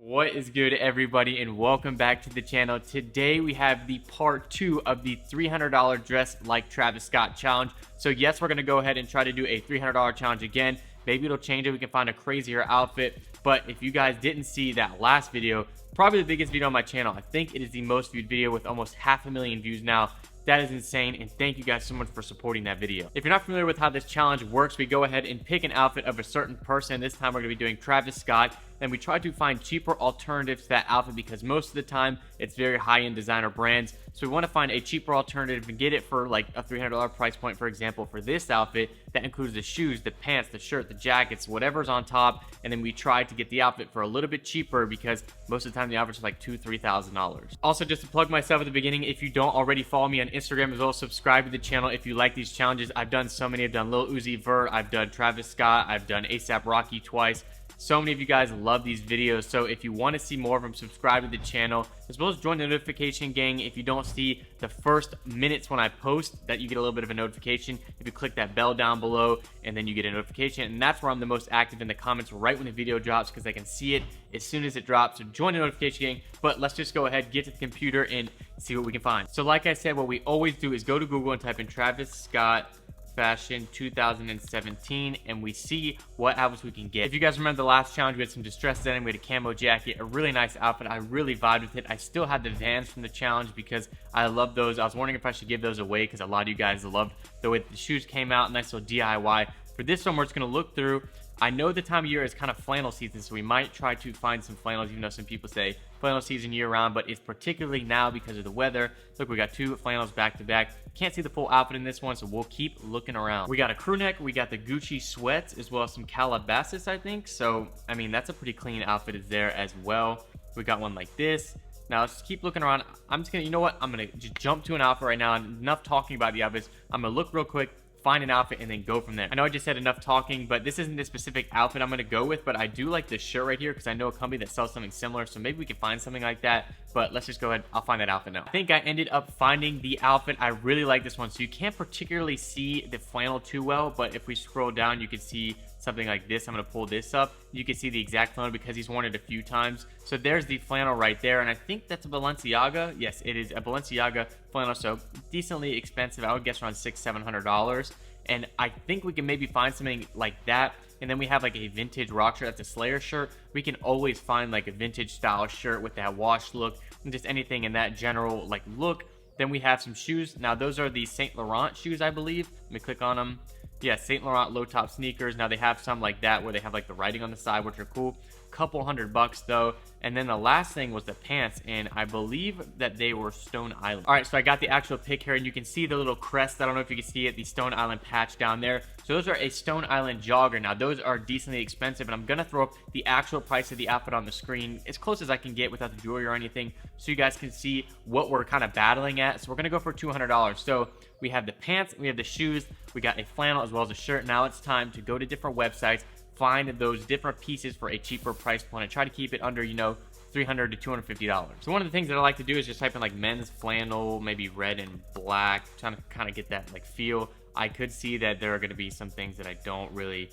What is good, everybody, and welcome back to the channel. Today we have the part 2 of the $300 dress like Travis Scott challenge. So yes, we're going to go ahead and try to do a $300 challenge again. Maybe it'll change it, we can find a crazier outfit. But if you guys didn't see that last video, probably the biggest video on my channel, I think it is the most viewed video with almost 500,000 views now. That is insane, and thank you guys so much for supporting that video. If you're not familiar with how this challenge works, we go ahead and pick an outfit of a certain person. This time we're going to be doing Travis Scott, and we try to find cheaper alternatives to that outfit because most of the time it's very high-end designer brands. So we want to find a cheaper alternative and get it for like a $300 price point. For example, for this outfit, that includes the shoes, the pants, the shirt, the jackets, whatever's on top, and then we try to get the outfit for a little bit cheaper because most of the time the outfit's like $2,000–$3,000. Also, just to plug myself at the beginning, if you don't already follow me on Instagram as well, subscribe to the channel if you like these challenges. I've done so many. I've done Lil Uzi Vert, I've done Travis Scott, I've done ASAP Rocky twice. So many of you guys love these videos, so if you want to see more of them, subscribe to the channel, as well as join the notification gang. If you don't see the first minutes when I post, that you get a little bit of a notification. If you click that bell down below, and then you get a notification, and that's where I'm the most active in the comments right when the video drops, because I can see it as soon as it drops. So join the notification gang. But let's just go ahead, get to the computer, and see what we can find. So like I said, what we always do is go to Google and type in Travis Scott fashion 2017, and we see what outfits we can get. If you guys remember the last challenge, we had some distressed denim, we had a camo jacket, a really nice outfit. I really vibed with it. I still had the Vans from the challenge because I love those. I was wondering if I should give those away because a lot of you guys loved the way the shoes came out. Nice little DIY. For this one, we're just going to look through. I know the time of year is kind of flannel season, so we might try to find some flannels, even though some people say flannel season year-round, but it's particularly now because of the weather. Look, we got two flannels back-to-back. Can't see the full outfit in this one, so we'll keep looking around. We got a crew neck, we got the Gucci sweats, as well as some Calabasas, I think. So, I mean, that's a pretty clean outfit is there as well. We got one like this. Now, let's keep looking around. I'm just gonna, you know what? I'm gonna just jump to an outfit right now. Enough talking about the outfits. I'm gonna look real quick, find an outfit, and then go from there. I know I just said enough talking, but this isn't the specific outfit I'm going to go with, but I do like this shirt right here because I know a company that sells something similar, so maybe we can find something like that. But let's just go ahead. I'll find that outfit now. I think I ended up finding the outfit. I really like this one. So you can't particularly see the flannel too well, but if we scroll down, you can see something like this. I'm going to pull this up. You can see the exact flannel because he's worn it a few times. So there's the flannel right there, and I think that's a Balenciaga. Yes, it is a Balenciaga flannel, so decently expensive. I would guess around $600–$700. And I think we can maybe find something like that. And then we have like a vintage rock shirt. That's a Slayer shirt. We can always find like a vintage style shirt with that washed look and just anything in that general like look. Then we have some shoes. Now those are the Saint Laurent shoes, I believe. Let me click on them. Yeah, Saint Laurent low top sneakers. Now they have some like that where they have like the writing on the side, which are cool. Couple $100 though. And then the last thing was the pants, and I believe that they were Stone Island. All right, so I got the actual pic here, and you can see the little crest. I don't know if you can see it, the Stone Island patch down there. So those are a Stone Island jogger. Now those are decently expensive, and I'm gonna throw up the actual price of the outfit on the screen as close as I can get without the jewelry or anything, so you guys can see what we're kind of battling at. So we're gonna go for $200. So we have the pants, we have the shoes, we got a flannel as well as a shirt. Now it's time to go to different websites, find those different pieces for a cheaper price point, and try to keep it under, you know, $300 to $250. So one of the things that I like to do is just type in like men's flannel, maybe red and black, trying to kind of get that like feel. I could see that there are going to be some things that I don't really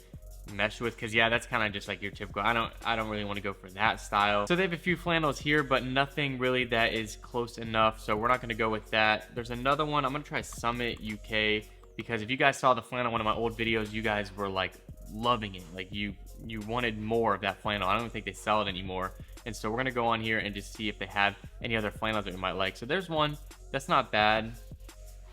mesh with, because yeah, that's kind of just like your typical. I don't really want to go for that style. So they have a few flannels here, but nothing really that is close enough, so we're not going to go with that. There's another one. I'm going to try Summit UK, because if you guys saw the flannel in one of my old videos, you guys were like loving it. Like you wanted more of that flannel. I don't think they sell it anymore. And so we're gonna go on here and just see if they have any other flannels that we might like. So there's one that's not bad,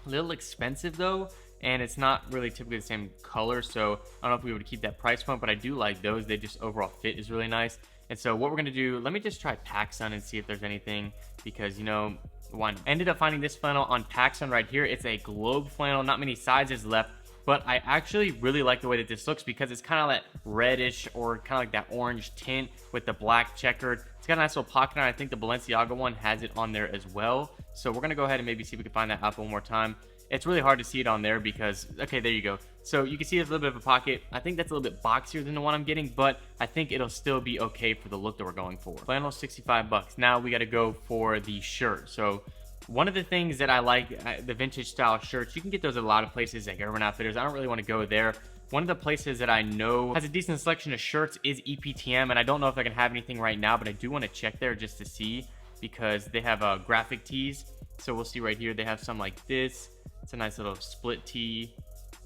a little expensive though, and it's not really typically the same color, so I don't know if we would keep that price point, but I do like those. They just overall fit is really nice. And so what we're gonna do, let me just try PacSun and see if there's anything, because you know, one ended up finding this flannel on PacSun right here. It's a globe flannel, not many sizes left, but I actually really like the way that this looks because it's kind of that reddish or kind of like that orange tint with the black checkered. It's got a nice little pocket on it. I think the Balenciaga one has it on there as well. So we're going to go ahead and maybe see if we can find that outfit one more time. It's really hard to see it on there because, okay, there you go. So you can see there's a little bit of a pocket. I think that's a little bit boxier than the one I'm getting, but I think it'll still be okay for the look that we're going for. Flannel, $65. Now we got to go for the shirt. So one of the things that I like, the vintage style shirts, you can get those at a lot of places like Urban Outfitters. I don't really want to go there, One of the places that I know has a decent selection of shirts is EPTM, and I don't know if I can have anything right now, but I do want to check there just to see, because they have graphic tees. So we'll see right here, they have some like this. It's a nice little split tee,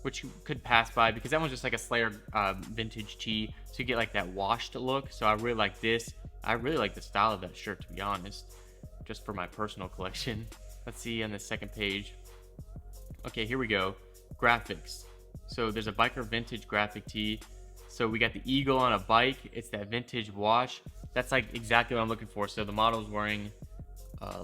which you could pass by because that one's just like a Slayer vintage tee, so you get like that washed look. So I really like this. I really like the style of that shirt, to be honest, just for my personal collection. Let's see on the second page. Okay, here we go. Graphics. So there's a biker vintage graphic tee. So we got the eagle on a bike. It's that vintage wash. That's like exactly what I'm looking for. So the model's wearing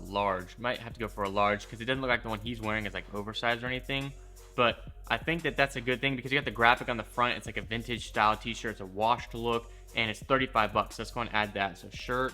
large. Might have to go for a large because it doesn't look like the one he's wearing is like oversized or anything. But I think that that's a good thing because you got the graphic on the front. It's like a vintage style t-shirt. It's a washed look, and it's 35 bucks. Let's go and add that. So shirt,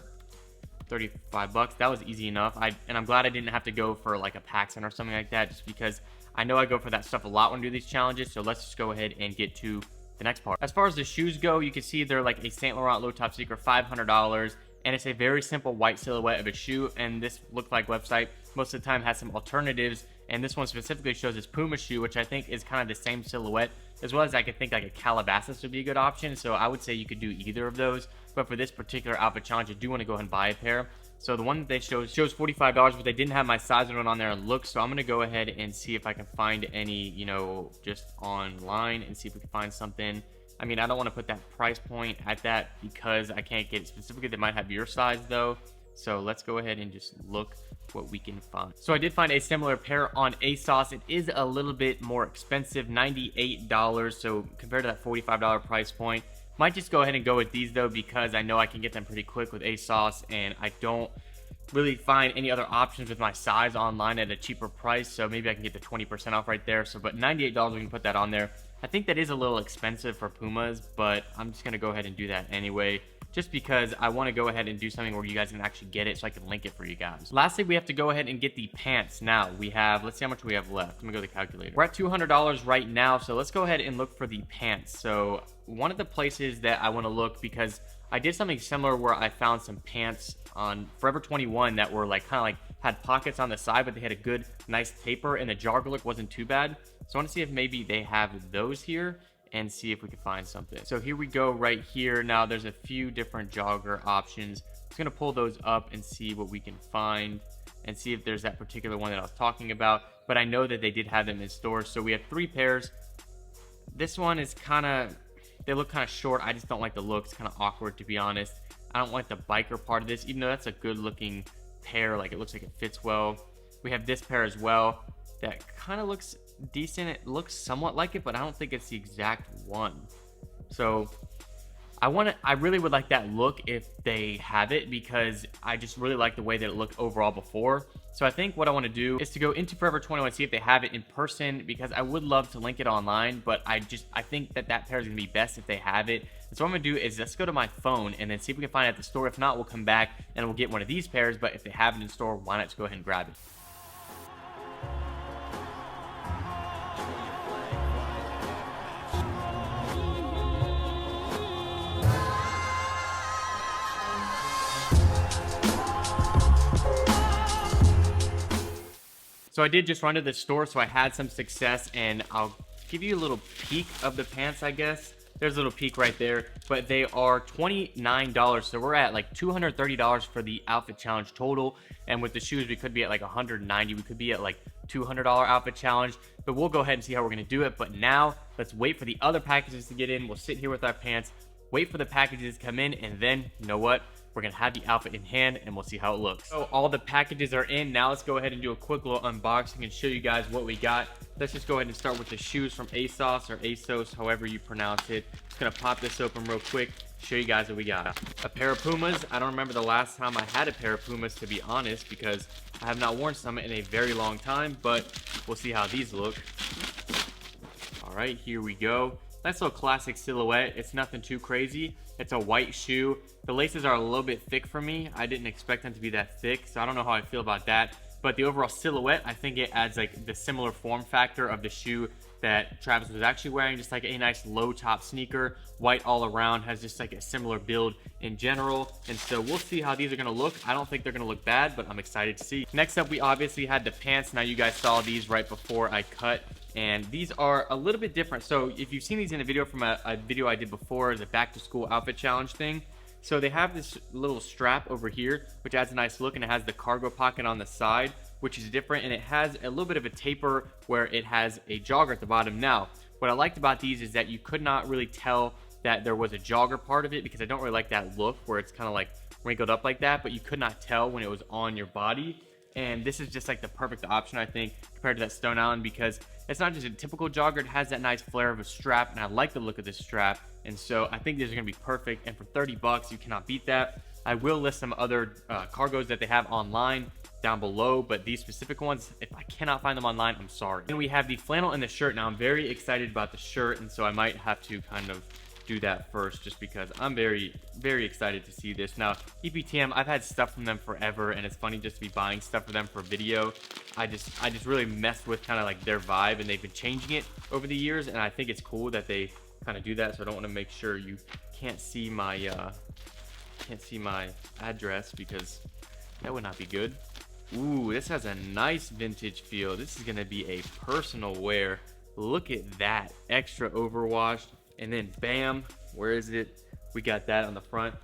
35 bucks. That was easy enough. And I'm glad I didn't have to go for like a Paxson or something like that, just because I know I go for that stuff a lot when I do these challenges. So let's just go ahead and get to the next part. As far as the shoes go, you can see they're like a Saint Laurent low top sneaker, $500. And it's a very simple white silhouette of a shoe. And this Look Like website most of the time has some alternatives. And this one specifically shows this Puma shoe, which I think is kind of the same silhouette, as well as I could think like a Calabasas would be a good option. So I would say you could do either of those. But for this particular outfit challenge, I do want to go ahead and buy a pair. So the one that they shows $45, but they didn't have my size one on there and look. So I'm going to go ahead and see if I can find any, you know, just online and see if we can find something. I mean, I don't want to put that price point at that because I can't get it specifically. They might have your size though. So let's go ahead and just look what we can find. So I did find a similar pair on ASOS. It is a little bit more expensive, $98. So compared to that $45 price point, might just go ahead and go with these though, because I know I can get them pretty quick with ASOS, and I don't really find any other options with my size online at a cheaper price. So maybe I can get the 20% off right there. So, but $98, we can put that on there. I think that is a little expensive for Pumas, but I'm just gonna go ahead and do that anyway, just because I want to go ahead and do something where you guys can actually get it so I can link it for you guys. Lastly, we have to go ahead and get the pants. Now we have, let's see how much we have left. Let me go to the calculator. We're at $200 right now, so let's go ahead and look for the pants. So one of the places that I want to look, because I did something similar where I found some pants on Forever 21 that were like kind of like had pockets on the side, but they had a good nice taper, and the jogger look wasn't too bad. So I want to see if maybe they have those here and see if we can find something. So here we go right here. Now there's a few different jogger options. I'm just gonna pull those up and see what we can find and see if there's that particular one that I was talking about. But I know that they did have them in stores. So we have 3 pairs. This one is kind of, they look kind of short. I just don't like the look. It's kind of awkward, to be honest. I don't like the biker part of this, even though that's a good looking pair. Like, it looks like it fits well. We have this pair as well that kind of looks decent. It looks somewhat like it, but I don't think it's the exact one. So I really would like that look if they have it, because I just really like the way that it looked overall before. So I think what I want to do is to go into Forever 21 and see if they have it in person, because I would love to link it online, but I think that pair is gonna be best if they have it. And so what I'm gonna do is let's go to my phone and then see if we can find it at the store. If not, we'll come back and we'll get one of these pairs. But if they have it in store, why not just go ahead and grab it? So I did just run to the store, so I had some success, and I'll give you a little peek of the pants, I guess. There's a little peek right there, but they are $29. So we're at like $230 for the outfit challenge total. And with the shoes, we could be at like $190. We could be at like $200 outfit challenge, but we'll go ahead and see how we're gonna do it. But now let's wait for the other packages to get in. We'll sit here with our pants, wait for the packages to come in, and then, you know what? We're gonna have the outfit in hand and we'll see how it looks. So all the packages are in. Now let's go ahead and do a quick little unboxing and show you guys what we got. Let's just go ahead and start with the shoes from ASOS, or ASOS, however you pronounce it. Just gonna pop this open real quick, show you guys what we got. A pair of Pumas. I don't remember the last time I had a pair of Pumas, to be honest, because I have not worn some in a very long time, but we'll see how these look. All right, here we go. Nice little classic silhouette. It's nothing too crazy. It's a white shoe. The laces are a little bit thick for me. I didn't expect them to be that thick, so I don't know how I feel about that. But the overall silhouette, I think it adds like the similar form factor of the shoe that Travis was actually wearing. Just like a nice low top sneaker, white all around, has just like a similar build in general. And so we'll see how these are gonna look. I don't think they're gonna look bad, but I'm excited to see. Next up, we obviously had the pants. Now you guys saw these right before I cut And these are a little bit different. So if you've seen these in a video from a video I did before, as a back to school outfit challenge thing, so they have this little strap over here, which adds a nice look, and it has the cargo pocket on the side, which is different, and it has a little bit of a taper where it has a jogger at the bottom. Now, what I liked about these is that you could not really tell that there was a jogger part of it, because I don't really like that look where it's kind of like wrinkled up like that, but you could not tell when it was on your body. And this is just like the perfect option, I think, compared to that Stone Island, because it's not just a typical jogger. It has that nice flare of a strap, and I like the look of this strap. And so I think these are gonna be perfect, and for 30 bucks, you cannot beat that. I will list some other cargos that they have online down below, but these specific ones, if I cannot find them online, I'm sorry. And we have the flannel and the shirt. Now I'm very excited about the shirt, and so I might have to kind of do that first, just because I'm very excited to see this. Now EPTM, I've had stuff from them forever, and it's funny just to be buying stuff for them for video. I just really messed with kind of like their vibe, and they've been changing it over the years, and I think it's cool that they kind of do that. So I don't want to make sure you can't see my address, because that would not be good. Ooh, this has a nice vintage feel. This is gonna be a personal wear. Look at that, extra overwashed, and then bam, where is it? We got that on the front.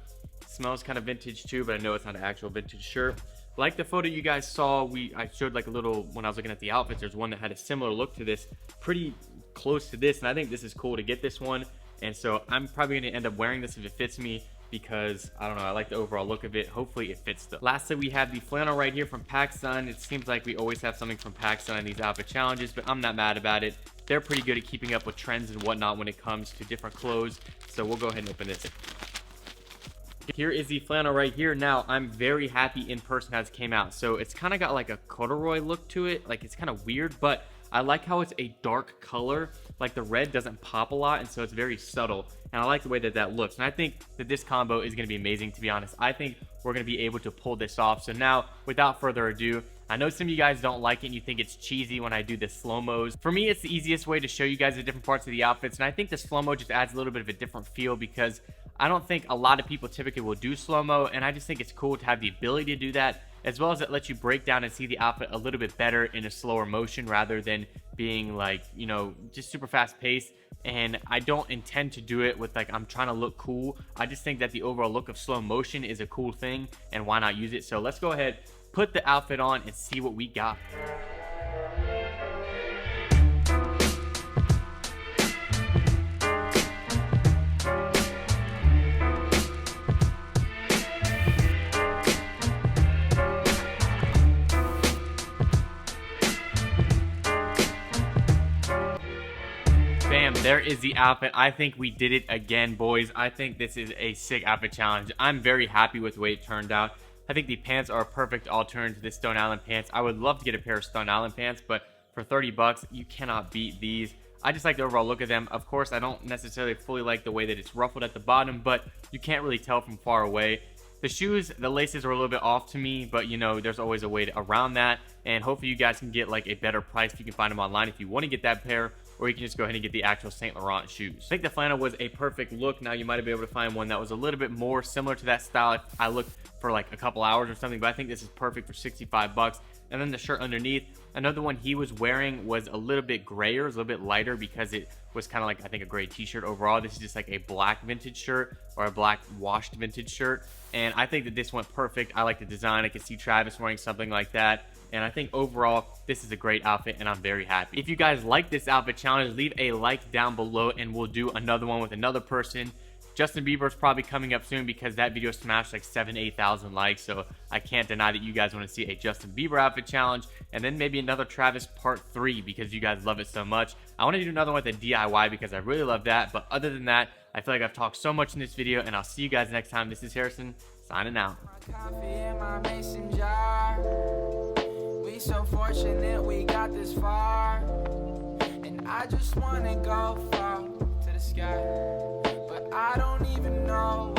Smells kind of vintage too, but I know it's not an actual vintage shirt. Like the photo you guys saw, I showed like a little, when I was looking at the outfits, there's one that had a similar look to this, pretty close to this, and I think this is cool to get this one. And so I'm probably gonna end up wearing this if it fits me, because I don't know, I like the overall look of it. Hopefully it fits though. Lastly, we have the flannel right here from PacSun. It seems like we always have something from PacSun in these outfit challenges, but I'm not mad about it. They're pretty good at keeping up with trends and whatnot when it comes to different clothes. So we'll go ahead and open this. Here is the flannel right here. Now, I'm very happy in person as it came out. So it's kind of got like a corduroy look to it. Like, it's kind of weird, but I like how it's a dark color. Like, the red doesn't pop a lot, and so it's very subtle. And I like the way that that looks. And I think that this combo is going to be amazing, to be honest. I think we're going to be able to pull this off. So now, without further ado, I know some of you guys don't like it and you think it's cheesy when I do the slow-mos. For me, it's the easiest way to show you guys the different parts of the outfits. And I think the slow-mo just adds a little bit of a different feel, because I don't think a lot of people typically will do slow-mo. And I just think it's cool to have the ability to do that, as well as it lets you break down and see the outfit a little bit better in a slower motion, rather than being like, you know, just super fast paced. And I don't intend to do it with like, I'm trying to look cool. I just think that the overall look of slow motion is a cool thing, and why not use it? So let's go ahead, put the outfit on, and see what we got. Bam, there is the outfit. I think we did it again, boys. I think this is a sick outfit challenge. I'm very happy with the way it turned out. I think the pants are a perfect alternative to the Stone Island pants. I would love to get a pair of Stone Island pants, but for 30 bucks, you cannot beat these. I just like the overall look of them. Of course, I don't necessarily fully like the way that it's ruffled at the bottom, but you can't really tell from far away. The shoes, the laces are a little bit off to me, but you know, there's always a way around that. And hopefully you guys can get like a better price if you can find them online if you want to get that pair, or you can just go ahead and get the actual Saint Laurent shoes. I think the flannel was a perfect look. Now, you might be able to find one that was a little bit more similar to that style if I looked for like a couple hours or something, but I think this is perfect for 65 bucks. And then the shirt underneath, another one he was wearing was a little bit grayer, it was a little bit lighter, because it was kind of like, I think, a gray t-shirt overall. This is just like a black vintage shirt, or a black washed vintage shirt, and I think that this went perfect. I like the design. I could see Travis wearing something like that, and I think overall this is a great outfit, and I'm very happy. If you guys like this outfit challenge, leave a like down below, and we'll do another one with another person. Justin Bieber's probably coming up soon, because that video smashed like 7,000-8,000 likes, so I can't deny that you guys want to see a Justin Bieber outfit challenge, and then maybe another Travis part 3, because you guys love it so much. I want to do another one with a DIY, because I really love that, but other than that, I feel like I've talked so much in this video, and I'll see you guys next time. This is Harrison, signing out. We so fortunate we got this far, and I just want to go far to the sky. I don't even know